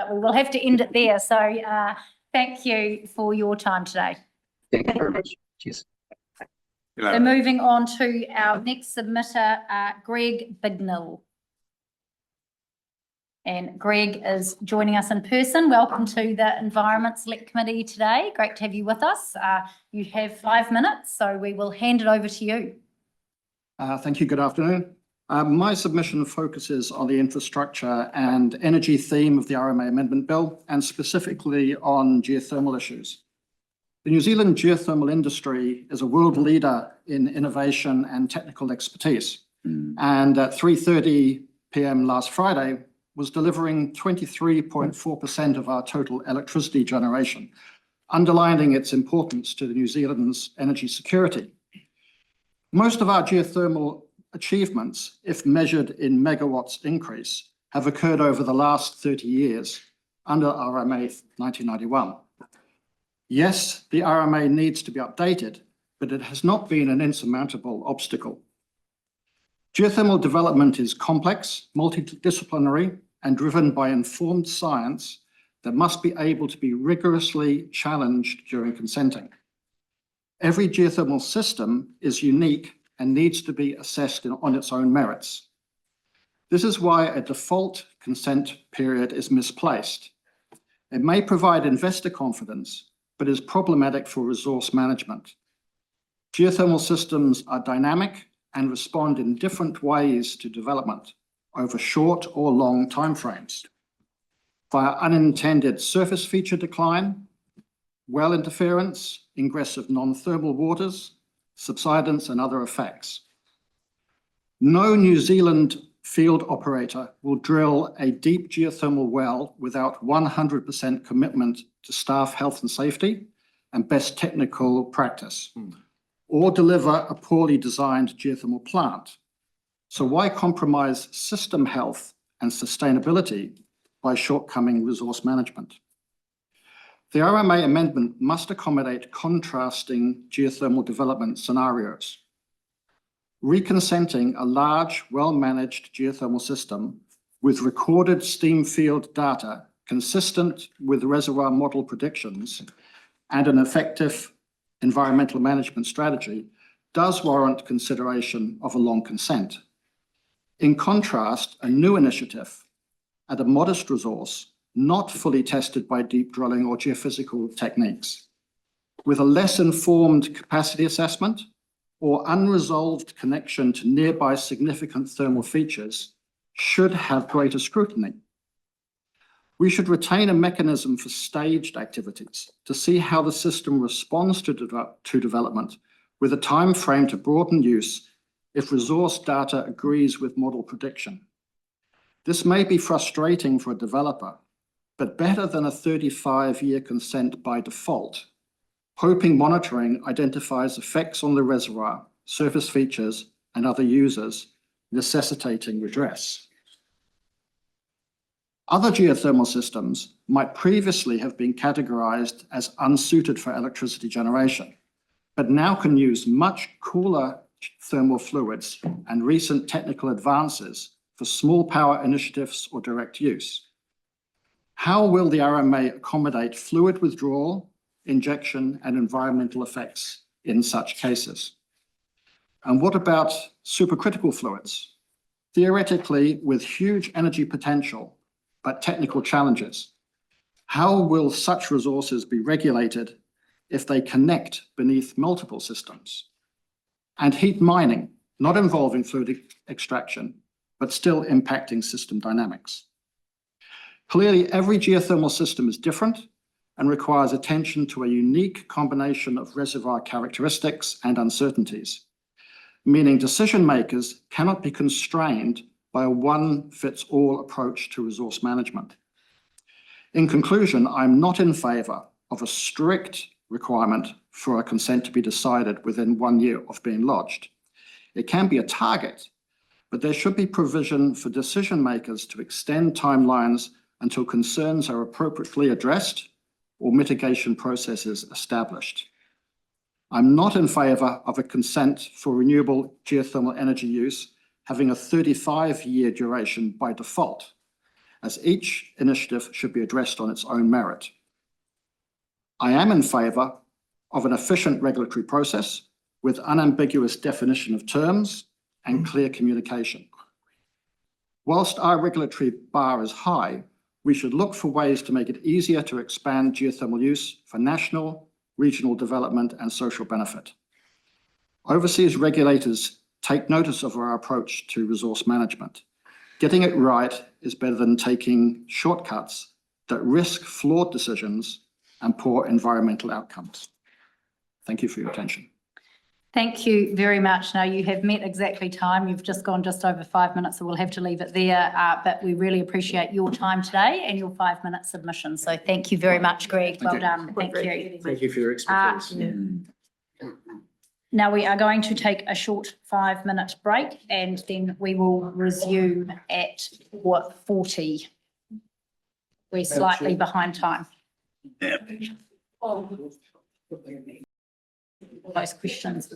but we will have to end it there. So thank you for your time today. Thank you very much. Cheers. So moving on to our next submitter, Greg Bignall. And Greg is joining us in person. Welcome to the Environment Select Committee today. Great to have you with us. You have 5 minutes, so we will hand it over to you. Thank you. Good afternoon. My submission focuses on the infrastructure and energy theme of the RMA Amendment Bill, and specifically on geothermal issues. The New Zealand geothermal industry is a world leader in innovation and technical expertise. And at 3:30 p.m. last Friday, was delivering 23.4% of our total electricity generation, underlining its importance to New Zealand's energy security. Most of our geothermal achievements, if measured in megawatts increase, have occurred over the last 30 years under RMA 1991. Yes, the RMA needs to be updated, but it has not been an insurmountable obstacle. Geothermal development is complex, multidisciplinary, and driven by informed science that must be able to be rigorously challenged during consenting. Every geothermal system is unique and needs to be assessed on its own merits. This is why a default consent period is misplaced. It may provide investor confidence, but is problematic for resource management. Geothermal systems are dynamic and respond in different ways to development over short or long timeframes, via unintended surface feature decline, well interference, ingress of non-thermal waters, subsidence, and other effects. No New Zealand field operator will drill a deep geothermal well without 100% commitment to staff health and safety and best technical practice, or deliver a poorly designed geothermal plant. So why compromise system health and sustainability by shortcoming resource management? The RMA amendment must accommodate contrasting geothermal development scenarios. Reconsenting a large, well-managed geothermal system with recorded steam field data consistent with reservoir model predictions and an effective environmental management strategy does warrant consideration of a long consent. In contrast, a new initiative at a modest resource, not fully tested by deep drilling or geophysical techniques, with a less informed capacity assessment or unresolved connection to nearby significant thermal features, should have greater scrutiny. We should retain a mechanism for staged activities to see how the system responds to development, with a time frame to broaden use if resource data agrees with model prediction. This may be frustrating for a developer, but better than a 35-year consent by default, hoping monitoring identifies effects on the reservoir, surface features, and other users, necessitating redress. Other geothermal systems might previously have been categorized as unsuited for electricity generation, but now can use much cooler thermal fluids and recent technical advances for small power initiatives or direct use. How will the RMA accommodate fluid withdrawal, injection, and environmental effects in such cases? And what about supercritical fluids? Theoretically, with huge energy potential, but technical challenges. How will such resources be regulated if they connect beneath multiple systems? And heat mining, not involving fluid extraction, but still impacting system dynamics. Clearly, every geothermal system is different and requires attention to a unique combination of reservoir characteristics and uncertainties, meaning decision makers cannot be constrained by a one-fits-all approach to resource management. In conclusion, I'm not in favour of a strict requirement for a consent to be decided within 1 year of being lodged. It can be a target, but there should be provision for decision makers to extend timelines until concerns are appropriately addressed or mitigation processes established. I'm not in favour of a consent for renewable geothermal energy use having a 35-year duration by default, as each initiative should be addressed on its own merit. I am in favour of an efficient regulatory process with unambiguous definition of terms and clear communication. Whilst our regulatory bar is high, we should look for ways to make it easier to expand geothermal use for national, regional development and social benefit. Overseas regulators take notice of our approach to resource management. Getting it right is better than taking shortcuts that risk flawed decisions and poor environmental outcomes. Thank you for your attention. Thank you very much. Now, you have met exactly time. You've just gone just over 5 minutes, so we'll have to leave it there. But we really appreciate your time today and your 5-minute submission. So thank you very much, Greg. Thank Well you. done. Thank you. Thank you for your expertise. Now we are going to take a short 5-minute break and then we will resume at 40. We're slightly behind time. Those questions.